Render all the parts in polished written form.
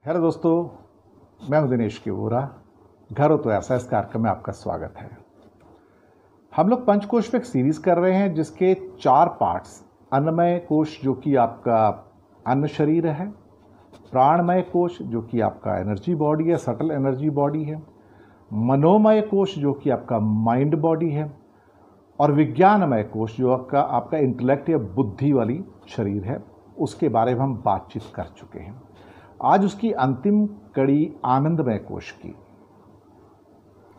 Hello दोस्तों, मैं हूं दिनेश के वोरा। घर हो तो ऐसा इस कार्यक्रम में आपका स्वागत है। हम लोग पंचकोश पे एक सीरीज कर रहे हैं जिसके 4 पार्ट्स। अन्नमय कोश जो कि आपका अन्न शरीर है, प्राणमय कोश जो कि आपका एनर्जी बॉडी है, सटल एनर्जी बॉडी है, मनोमय कोश जो कि आपका माइंड बॉडी है, और विज्ञानमय कोश जो आपका इंटेलेक्ट या बुद्धि वाली शरीर है। उसके बारे में हम बातचीत कर चुके हैं। आज उसकी अंतिम कड़ी आनंदमय कोश की।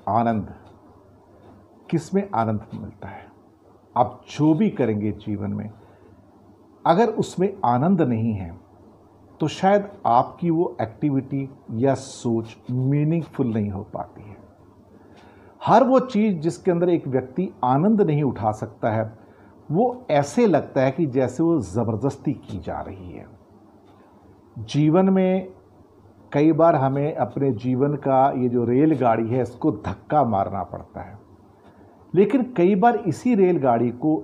आनंद, किसमें आनंद मिलता है? आप जो भी करेंगे जीवन में, अगर उसमें आनंद नहीं है तो शायद आपकी वो एक्टिविटी या सोच मीनिंगफुल नहीं हो पाती है। हर वो चीज़ जिसके अंदर एक व्यक्ति आनंद नहीं उठा सकता है, वो ऐसे लगता है कि जैसे वो ज़बरदस्ती की जा रही है। जीवन में कई बार हमें अपने जीवन का ये जो रेलगाड़ी है इसको धक्का मारना पड़ता है, लेकिन कई बार इसी रेलगाड़ी को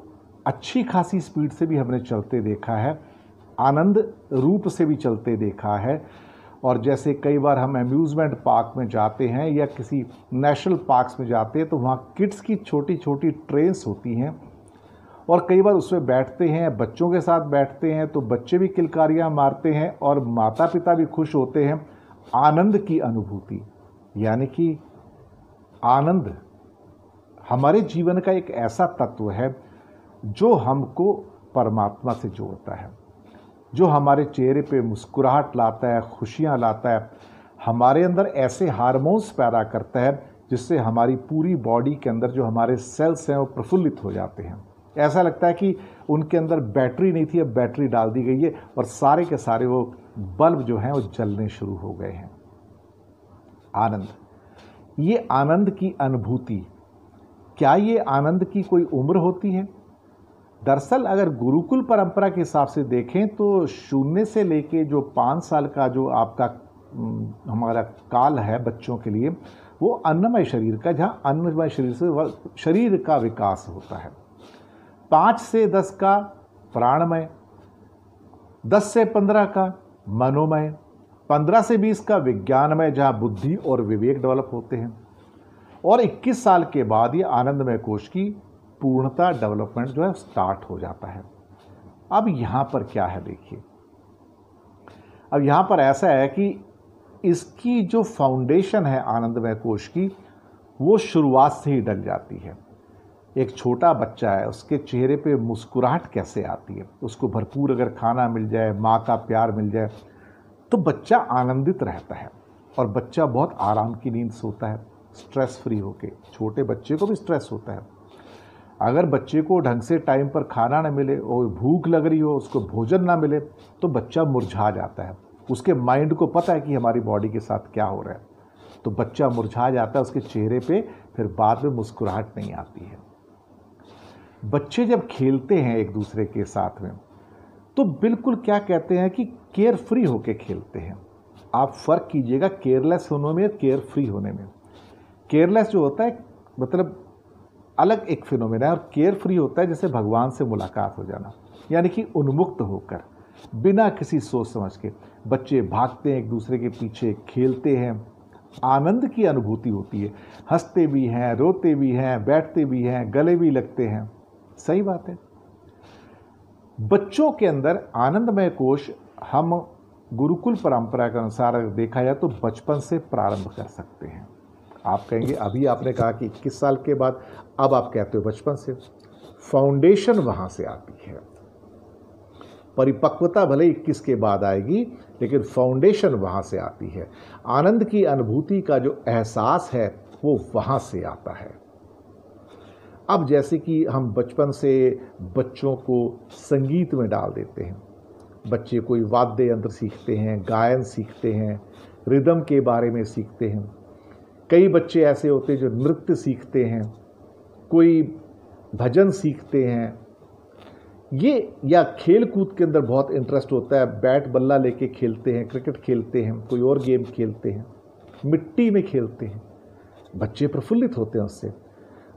अच्छी खासी स्पीड से भी हमने चलते देखा है, आनंद रूप से भी चलते देखा है। और जैसे कई बार हम अम्यूज़मेंट पार्क में जाते हैं या किसी नेशनल पार्क्स में जाते हैं तो वहाँ किड्स की छोटी छोटी ट्रेन्स होती हैं और कई बार उसमें बैठते हैं, बच्चों के साथ बैठते हैं तो बच्चे भी किलकारियाँ मारते हैं और माता पिता भी खुश होते हैं। आनंद की अनुभूति, यानी कि आनंद हमारे जीवन का एक ऐसा तत्व है जो हमको परमात्मा से जोड़ता है, जो हमारे चेहरे पे मुस्कुराहट लाता है, खुशियाँ लाता है, हमारे अंदर ऐसे हार्मोन्स पैदा करता है जिससे हमारी पूरी बॉडी के अंदर जो हमारे सेल्स हैं वो प्रफुल्लित हो जाते हैं। ऐसा लगता है कि उनके अंदर बैटरी नहीं थी, अब बैटरी डाल दी गई है और सारे के सारे वो बल्ब जो हैं वो जलने शुरू हो गए हैं। आनंद, ये आनंद की अनुभूति, क्या ये आनंद की कोई उम्र होती है? दरअसल अगर गुरुकुल परंपरा के हिसाब से देखें तो 0 से लेके जो 5 साल का जो आपका हमारा काल है बच्चों के लिए, वो अन्नमय शरीर का, जहाँ अन्नमय शरीर से शरीर का विकास होता है। 5 से 10 का प्राणमय, 10 से 15 का मनोमय, 15 से 20 का विज्ञानमय, जहाँ बुद्धि और विवेक डेवलप होते हैं, और 21 साल के बाद ये आनंदमय कोश की पूर्णता डेवलपमेंट जो है स्टार्ट हो जाता है। अब यहाँ पर क्या है देखिए, अब यहाँ पर ऐसा है कि इसकी जो फाउंडेशन है आनंदमय कोश की, वो शुरुआत से ही डल जाती है। एक छोटा बच्चा है, उसके चेहरे पे मुस्कुराहट कैसे आती है? उसको भरपूर अगर खाना मिल जाए, माँ का प्यार मिल जाए तो बच्चा आनंदित रहता है और बच्चा बहुत आराम की नींद सोता है, स्ट्रेस फ्री होके। छोटे बच्चे को भी स्ट्रेस होता है। अगर बच्चे को ढंग से टाइम पर खाना ना मिले और भूख लग रही हो, उसको भोजन ना मिले तो बच्चा मुरझा जाता है। उसके माइंड को पता है कि हमारी बॉडी के साथ क्या हो रहा है, तो बच्चा मुरझा जाता है, उसके चेहरे पे फिर बाद में मुस्कुराहट नहीं आती है। बच्चे जब खेलते हैं एक दूसरे के साथ में तो बिल्कुल क्या कहते हैं कि केयर फ्री होके खेलते हैं। आप फ़र्क कीजिएगा केयरलेस होने में, केयर फ्री होने में। केयरलेस जो होता है मतलब अलग एक फिनोमेना है, और केयर फ्री होता है जैसे भगवान से मुलाकात हो जाना, यानी कि उन्मुक्त होकर बिना किसी सोच समझ के बच्चे भागते हैं एक दूसरे के पीछे, खेलते हैं, आनंद की अनुभूति होती है। हंसते भी हैं, रोते भी हैं, बैठते भी हैं, गले भी लगते हैं। सही बात है। बच्चों के अंदर आनंदमय कोश हम गुरुकुल परंपरा के अनुसार अगर देखा जाए तो बचपन से प्रारंभ कर सकते हैं। आप कहेंगे अभी आपने कहा कि 21 साल के बाद, अब आप कहते हो बचपन से। फाउंडेशन वहाँ से आती है। परिपक्वता भले 21 के बाद आएगी, लेकिन फाउंडेशन वहाँ से आती है। आनंद की अनुभूति का जो एहसास है वो वहाँ से आता है। अब जैसे कि हम बचपन से बच्चों को संगीत में डाल देते हैं, बच्चे कोई वाद्य यंत्र सीखते हैं, गायन सीखते हैं, रिदम के बारे में सीखते हैं। कई बच्चे ऐसे होते हैं जो नृत्य सीखते हैं, कोई भजन सीखते हैं, ये या खेल कूद के अंदर बहुत इंटरेस्ट होता है, बैट बल्ला लेके खेलते हैं, क्रिकेट खेलते हैं, कोई और गेम खेलते हैं, मिट्टी में खेलते हैं। बच्चे प्रफुल्लित होते हैं उससे,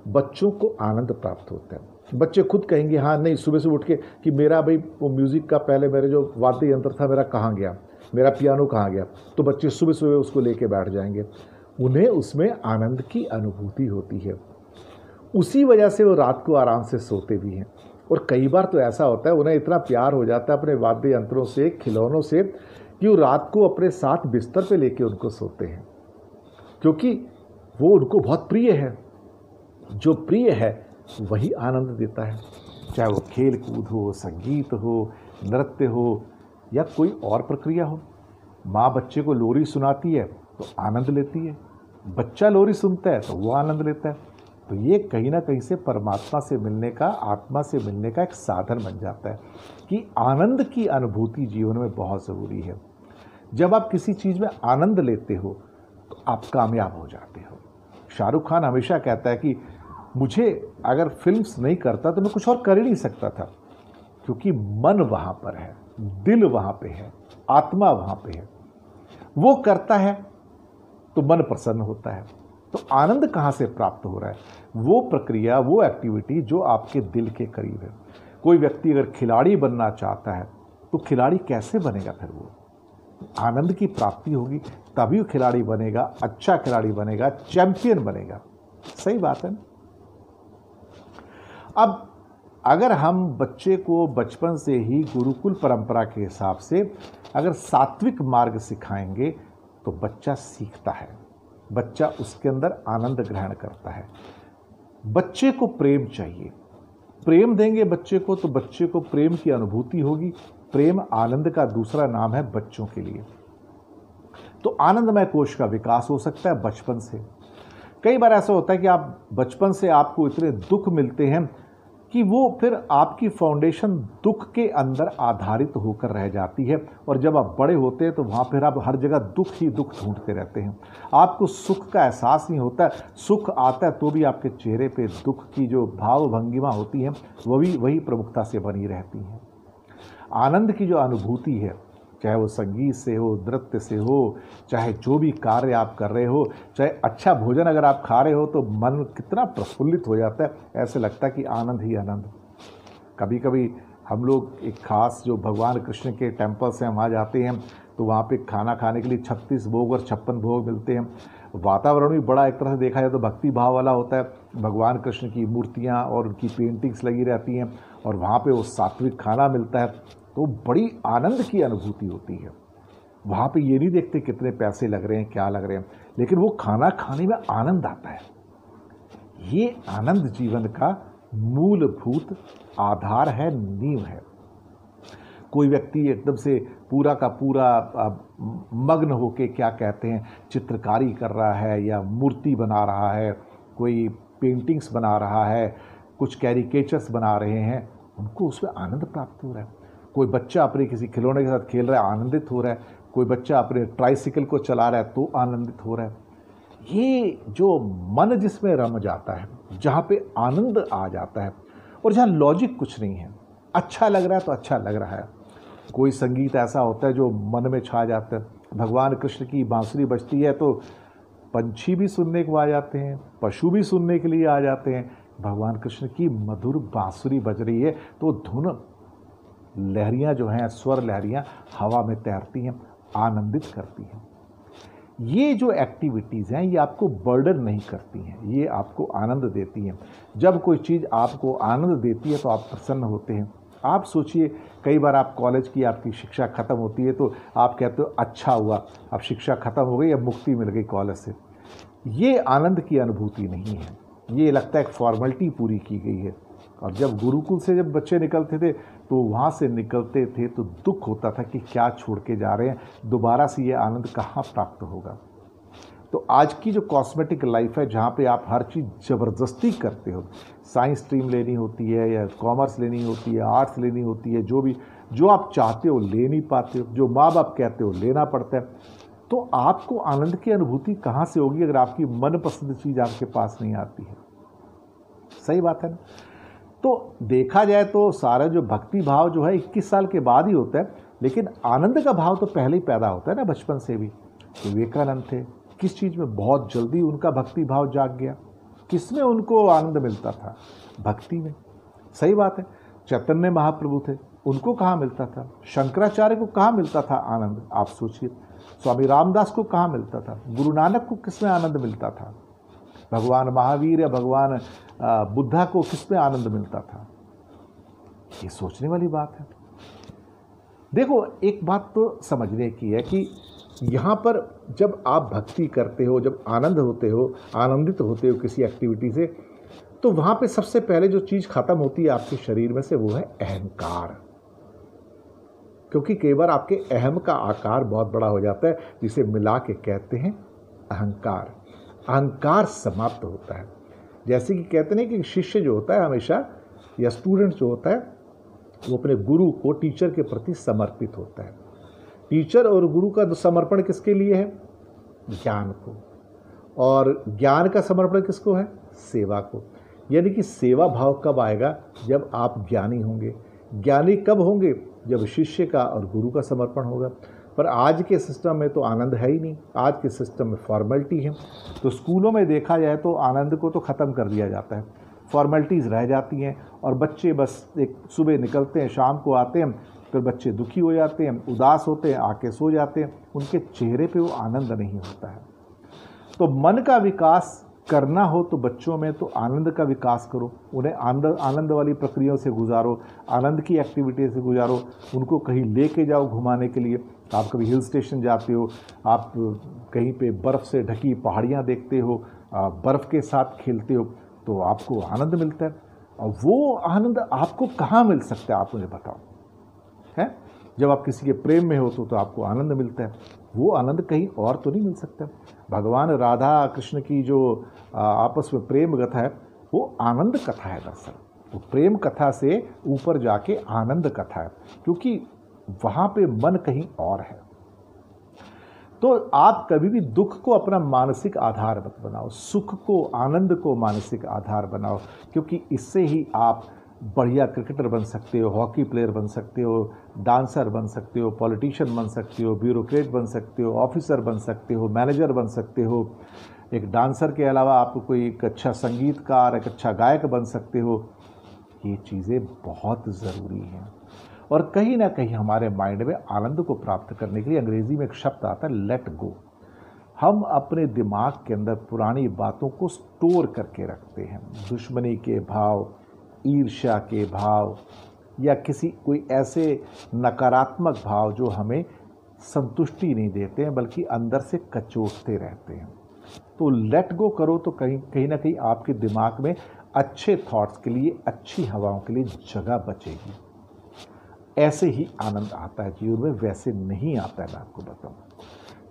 बच्चों को आनंद प्राप्त होता है। बच्चे खुद कहेंगे हाँ नहीं, सुबह से उठ के कि मेरा भाई वो म्यूज़िक का पहले मेरे जो वाद्य यंत्र था मेरा कहाँ गया, मेरा पियानो कहाँ गया, तो बच्चे सुबह सुबह उसको लेके बैठ जाएंगे। उन्हें उसमें आनंद की अनुभूति होती है, उसी वजह से वो रात को आराम से सोते भी हैं। और कई बार तो ऐसा होता है, उन्हें इतना प्यार हो जाता है अपने वाद्य यंत्रों से, खिलौनों से, कि वो रात को अपने साथ बिस्तर पे लेके उनको सोते हैं, क्योंकि वो उनको बहुत प्रिय है। जो प्रिय है वही आनंद देता है, चाहे वो खेल कूद हो, संगीत हो, नृत्य हो या कोई और प्रक्रिया हो। माँ बच्चे को लोरी सुनाती है तो आनंद लेती है, बच्चा लोरी सुनता है तो वो आनंद लेता है। तो ये कहीं ना कहीं से परमात्मा से मिलने का, आत्मा से मिलने का एक साधन बन जाता है कि आनंद की अनुभूति जीवन में बहुत ज़रूरी है। जब आप किसी चीज़ में आनंद लेते हो तो आप कामयाब हो जाते हो। शाहरुख खान हमेशा कहता है कि मुझे अगर फिल्म्स नहीं करता तो मैं कुछ और कर ही नहीं सकता था, क्योंकि मन वहाँ पर है, दिल वहाँ पे है, आत्मा वहाँ पे है। वो करता है तो मन प्रसन्न होता है। तो आनंद कहाँ से प्राप्त हो रहा है? वो प्रक्रिया, वो एक्टिविटी जो आपके दिल के करीब है। कोई व्यक्ति अगर खिलाड़ी बनना चाहता है तो खिलाड़ी कैसे बनेगा? फिर वो आनंद की प्राप्ति होगी तभी वो खिलाड़ी बनेगा, अच्छा खिलाड़ी बनेगा, चैंपियन बनेगा। सही बात है ना? अब अगर हम बच्चे को बचपन से ही गुरुकुल परंपरा के हिसाब से अगर सात्विक मार्ग सिखाएंगे तो बच्चा सीखता है, बच्चा उसके अंदर आनंद ग्रहण करता है। बच्चे को प्रेम चाहिए, प्रेम देंगे बच्चे को तो बच्चे को प्रेम की अनुभूति होगी। प्रेम आनंद का दूसरा नाम है बच्चों के लिए। तो आनंदमय कोश का विकास हो सकता है बचपन से। कई बार ऐसा होता है कि आप बचपन से आपको इतने दुख मिलते हैं कि वो फिर आपकी फाउंडेशन दुख के अंदर आधारित होकर रह जाती है, और जब आप बड़े होते हैं तो वहाँ फिर आप हर जगह दुख ही दुख ढूंढते रहते हैं। आपको सुख का एहसास नहीं होता है, सुख आता है तो भी आपके चेहरे पे दुख की जो भाव भंगिमा होती है वही प्रमुखता से बनी रहती है। आनंद की जो अनुभूति है, चाहे वो संगीत से हो, नृत्य से हो, चाहे जो भी कार्य आप कर रहे हो, चाहे अच्छा भोजन अगर आप खा रहे हो तो मन कितना प्रफुल्लित हो जाता है, ऐसे लगता है कि आनंद ही आनंद। कभी कभी हम लोग एक खास जो भगवान कृष्ण के टेम्पल्स हैं वहाँ जाते हैं तो वहाँ पे खाना खाने के लिए 36 भोग और 56 भोग मिलते हैं। वातावरण भी बड़ा एक तरह से देखा जाए तो भक्ति भाव वाला होता है। भगवान कृष्ण की मूर्तियाँ और उनकी पेंटिंग्स लगी रहती हैं और वहाँ पे वो सात्विक खाना मिलता है, तो बड़ी आनंद की अनुभूति होती है। वहाँ पे ये नहीं देखते कितने पैसे लग रहे हैं, क्या लग रहे हैं, लेकिन वो खाना खाने में आनंद आता है। ये आनंद जीवन का मूलभूत आधार है, नींव है। कोई व्यक्ति एकदम से पूरा का पूरा मग्न होके क्या कहते हैं चित्रकारी कर रहा है या मूर्ति बना रहा है, कोई पेंटिंग्स बना रहा है, कुछ कैरिकेचर्स बना रहे हैं, उनको उसमें आनंद प्राप्त हो रहा है। कोई बच्चा अपने किसी खिलौने के साथ खेल रहा है, आनंदित हो रहा है। कोई बच्चा अपने ट्राइसिकल को चला रहा है तो आनंदित हो रहा है। ये जो मन जिसमें रम जाता है, जहाँ पे आनंद आ जाता है और जहाँ लॉजिक कुछ नहीं है, अच्छा लग रहा है तो अच्छा लग रहा है। कोई संगीत ऐसा होता है जो मन में छा जाता है। भगवान कृष्ण की बांसुरी बजती है तो पंछी भी सुनने को आ जाते हैं, पशु भी सुनने के लिए आ जाते हैं। भगवान कृष्ण की मधुर बांसुरी बज रही है तो धुन लहरियाँ जो हैं, स्वर लहरियाँ हवा में तैरती हैं, आनंदित करती हैं। ये जो एक्टिविटीज़ हैं ये आपको बर्डन नहीं करती हैं, ये आपको आनंद देती हैं। जब कोई चीज़ आपको आनंद देती है तो आप प्रसन्न होते हैं। आप सोचिए, कई बार आप कॉलेज की आपकी शिक्षा ख़त्म होती है तो आप कहते हो अच्छा हुआ, अब शिक्षा ख़त्म हो गई, अब मुक्ति मिल गई कॉलेज से। ये आनंद की अनुभूति नहीं है, ये लगता है एक फॉर्मेलिटी पूरी की गई है। और जब गुरुकुल से जब बच्चे निकलते थे तो वहाँ से निकलते थे तो दुख होता था कि क्या छोड़ के जा रहे हैं, दोबारा से ये आनंद कहाँ प्राप्त होगा। तो आज की जो कॉस्मेटिक लाइफ है, जहाँ पे आप हर चीज़ ज़बरदस्ती करते हो, साइंस स्ट्रीम लेनी होती है या कॉमर्स लेनी होती है, आर्ट्स लेनी होती है, जो आप चाहते हो ले नहीं पाते हो, जो माँ बाप कहते हो लेना पड़ता है, तो आपको आनंद की अनुभूति कहाँ से होगी अगर आपकी मनपसंद चीज़ आपके पास नहीं आती है। सही बात है ना? तो देखा जाए तो सारा जो भक्ति भाव जो है 21 साल के बाद ही होता है, लेकिन आनंद का भाव तो पहले ही पैदा होता है ना, बचपन से भी। विवेकानंद थे, किस चीज़ में बहुत जल्दी उनका भक्ति भाव जाग गया, किस में उनको आनंद मिलता था? भक्ति में। सही बात है। चैतन्य महाप्रभु थे, उनको कहाँ मिलता था? शंकराचार्य को कहाँ मिलता था आनंद? आप सोचिए। स्वामी रामदास को कहाँ मिलता था? गुरु नानक को किसमें आनंद मिलता था? भगवान महावीर या भगवान बुद्धा को किसमें आनंद मिलता था? ये सोचने वाली बात है। देखो, एक बात तो समझने की है कि यहाँ पर जब आप भक्ति करते हो, जब आनंदित होते हो किसी एक्टिविटी से, तो वहाँ पे सबसे पहले जो चीज़ खत्म होती है आपके शरीर में से, वो है अहंकार। क्योंकि कई बार आपके अहम का आकार बहुत बड़ा हो जाता है, जिसे मिला के कहते हैं अहंकार। अहंकार समाप्त होता है। जैसे कि कहते हैं कि शिष्य जो होता है हमेशा, या स्टूडेंट जो होता है, वो अपने गुरु को, टीचर के प्रति समर्पित होता है। टीचर और गुरु का समर्पण किसके लिए है? ज्ञान को। और ज्ञान का समर्पण किसको है? सेवा को। यानी कि सेवा भाव कब आएगा? जब आप ज्ञानी होंगे। ज्ञानी कब होंगे? जब शिष्य का और गुरु का समर्पण होगा। पर आज के सिस्टम में तो आनंद है ही नहीं। आज के सिस्टम में फॉर्मेलिटी है। तो स्कूलों में देखा जाए तो आनंद को तो ख़त्म कर दिया जाता है, फॉर्मेलिटीज़ रह जाती हैं, और बच्चे बस एक सुबह निकलते हैं, शाम को आते हैं, फिर बच्चे दुखी हो जाते हैं, उदास होते हैं, आके सो जाते हैं। उनके चेहरे पे वो आनंद नहीं होता है। तो मन का विकास करना हो तो बच्चों में तो आनंद का विकास करो, उन्हें आनंद वाली प्रक्रियाओं से गुजारो, आनंद की एक्टिविटी से गुजारो, उनको कहीं लेके जाओ घुमाने के लिए। आप कभी हिल स्टेशन जाते हो, आप कहीं पे बर्फ़ से ढकी पहाड़ियाँ देखते हो, बर्फ़ के साथ खेलते हो, तो आपको आनंद मिलता है। और वो आनंद आपको कहाँ मिल सकता है, आप मुझे बताओ। है जब आप किसी के प्रेम में हो तो आपको आनंद मिलता है। वो आनंद कहीं और तो नहीं मिल सकता। भगवान राधा कृष्ण की जो आपस में प्रेम कथा है, वो आनंद कथा है। दरअसल वो प्रेम कथा से ऊपर जाके आनंद कथा है, क्योंकि वहाँ पे मन कहीं और है। तो आप कभी भी दुख को अपना मानसिक आधार मत बनाओ, सुख को, आनंद को मानसिक आधार बनाओ, क्योंकि इससे ही आप बढ़िया क्रिकेटर बन सकते हो, हॉकी प्लेयर बन सकते हो, डांसर बन सकते हो, पॉलिटिशियन बन सकते हो, ब्यूरोक्रेट बन सकते हो, ऑफिसर बन सकते हो, मैनेजर बन सकते हो। एक डांसर के अलावा आप कोई एक अच्छा संगीतकार, एक अच्छा गायक बन सकते हो। ये चीज़ें बहुत ज़रूरी हैं। और कहीं ना कहीं हमारे माइंड में आनंद को प्राप्त करने के लिए अंग्रेज़ी में एक शब्द आता है, लेट गो। हम अपने दिमाग के अंदर पुरानी बातों को स्टोर करके रखते हैं। दुश्मनी के भाव, ईर्ष्या के भाव, या कोई ऐसे नकारात्मक भाव जो हमें संतुष्टि नहीं देते हैं, बल्कि अंदर से कचोटते रहते हैं। तो लेट गो करो तो कहीं ना कहीं आपके दिमाग में अच्छे थॉट्स के लिए, अच्छी हवाओं के लिए जगह बचेगी। ऐसे ही आनंद आता है जीवन में, वैसे नहीं आता है, मैं आपको बताऊं।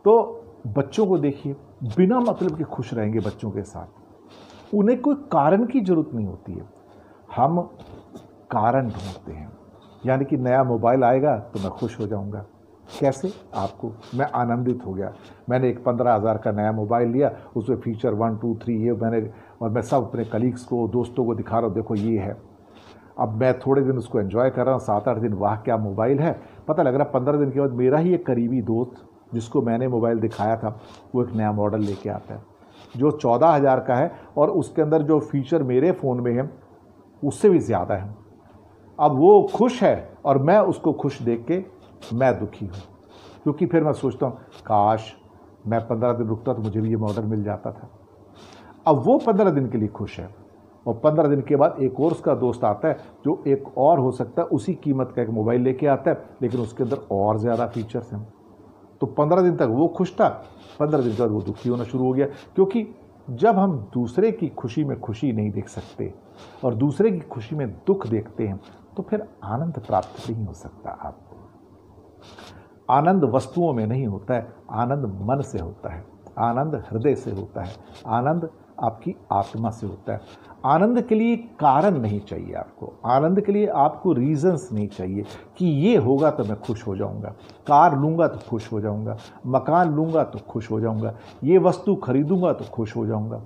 तो बच्चों को देखिए, बिना मतलब के खुश रहेंगे बच्चों के साथ। उन्हें कोई कारण की जरूरत नहीं होती है, हम कारण ढूंढते हैं। यानी कि नया मोबाइल आएगा तो मैं खुश हो जाऊंगा। कैसे? आपको, मैं आनंदित हो गया, मैंने एक 15,000 का नया मोबाइल लिया, उसमें फीचर 1, 2, 3 ये और मैं सब अपने कलीग्स को, दोस्तों को दिखा रहा हूँ, देखो ये है। अब मैं थोड़े दिन उसको एंजॉय कर रहा हूँ, 7-8 दिन, वाह क्या मोबाइल है। पता लग रहा 15 दिन के बाद मेरा ही एक करीबी दोस्त जिसको मैंने मोबाइल दिखाया था, वो एक नया मॉडल लेके आता है जो 14,000 का है, और उसके अंदर जो फीचर मेरे फ़ोन में है उससे भी ज़्यादा है। अब वो खुश है और मैं उसको खुश देख के मैं दुखी हूँ, क्योंकि फिर मैं सोचता हूँ काश मैं 15 दिन रुकता तो मुझे भी ये मॉडल मिल जाता था। अब वो 15 दिन के लिए खुश है, और 15 दिन के बाद एक और उसका दोस्त आता है जो एक और हो सकता है उसी कीमत का एक मोबाइल लेके आता है, लेकिन उसके अंदर और ज़्यादा फीचर्स हैं। तो 15 दिन तक वो खुश था, 15 दिन के बाद वो दुखी होना शुरू हो गया। क्योंकि जब हम दूसरे की खुशी में खुशी नहीं देख सकते और दूसरे की खुशी में दुख देखते हैं, तो फिर आनंद प्राप्त नहीं हो सकता। आपको आनंद वस्तुओं में नहीं होता है, आनंद मन से होता है, आनंद हृदय से होता है, आनंद आपकी आत्मा से होता है। आनंद के लिए कारण नहीं चाहिए आपको, आनंद के लिए आपको रीजंस नहीं चाहिए कि ये होगा तो मैं खुश हो जाऊंगा, कार लूंगा तो खुश हो जाऊंगा, मकान लूंगा तो खुश हो जाऊंगा, ये वस्तु खरीदूंगा तो खुश हो जाऊंगा।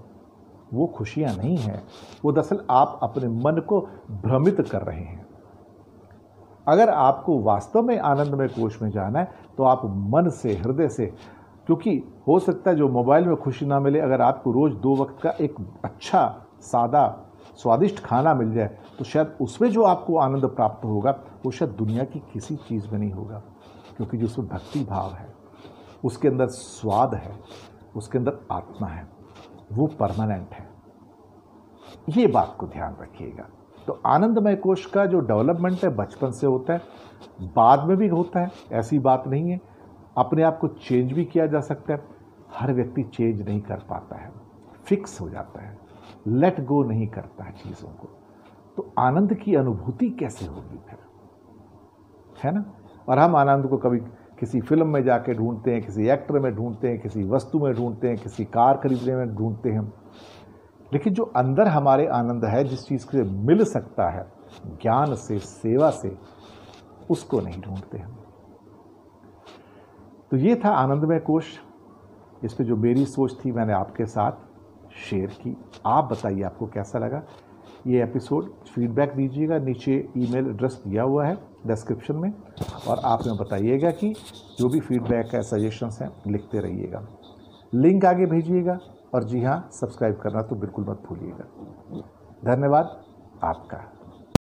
वो खुशियां नहीं हैं, वो दरअसल आप अपने मन को भ्रमित कर रहे हैं। अगर आपको वास्तव में आनंदमय कोश में जाना है तो आप मन से, हृदय से, क्योंकि हो सकता है जो मोबाइल में खुशी ना मिले, अगर आपको रोज़ 2 वक्त का एक अच्छा सादा स्वादिष्ट खाना मिल जाए तो शायद उसमें जो आपको आनंद प्राप्त होगा वो शायद दुनिया की किसी चीज़ में नहीं होगा, क्योंकि जो उसमें भक्ति भाव है, उसके अंदर स्वाद है, उसके अंदर आत्मा है, वो परमानेंट है। ये बात को ध्यान रखिएगा। तो आनंदमय कोश का जो डेवलपमेंट है बचपन से होता है, बाद में भी होता है, ऐसी बात नहीं है। अपने आप को चेंज भी किया जा सकता है। हर व्यक्ति चेंज नहीं कर पाता है, फिक्स हो जाता है, लेट गो नहीं करता है चीज़ों को। तो आनंद की अनुभूति कैसे होगी फिर, है ना? और हम आनंद को कभी किसी फिल्म में जाके ढूंढते हैं, किसी एक्टर में ढूंढते हैं, किसी वस्तु में ढूंढते हैं, किसी कार खरीदने में ढूंढते हैं, लेकिन जो अंदर हमारे आनंद है, जिस चीज़ से मिल सकता है ज्ञान से, सेवा से, उसको नहीं ढूंढते हम। तो ये था आनंदमय कोश। इस पे जो मेरी सोच थी मैंने आपके साथ शेयर की। आप बताइए आपको कैसा लगा ये एपिसोड। फीडबैक दीजिएगा, नीचे ईमेल एड्रेस दिया हुआ है डिस्क्रिप्शन में, और आप हमें बताइएगा कि जो भी फीडबैक है, सजेशंस हैं, लिखते रहिएगा, लिंक आगे भेजिएगा, और जी हाँ, सब्सक्राइब करना तो बिल्कुल मत भूलिएगा। धन्यवाद आपका।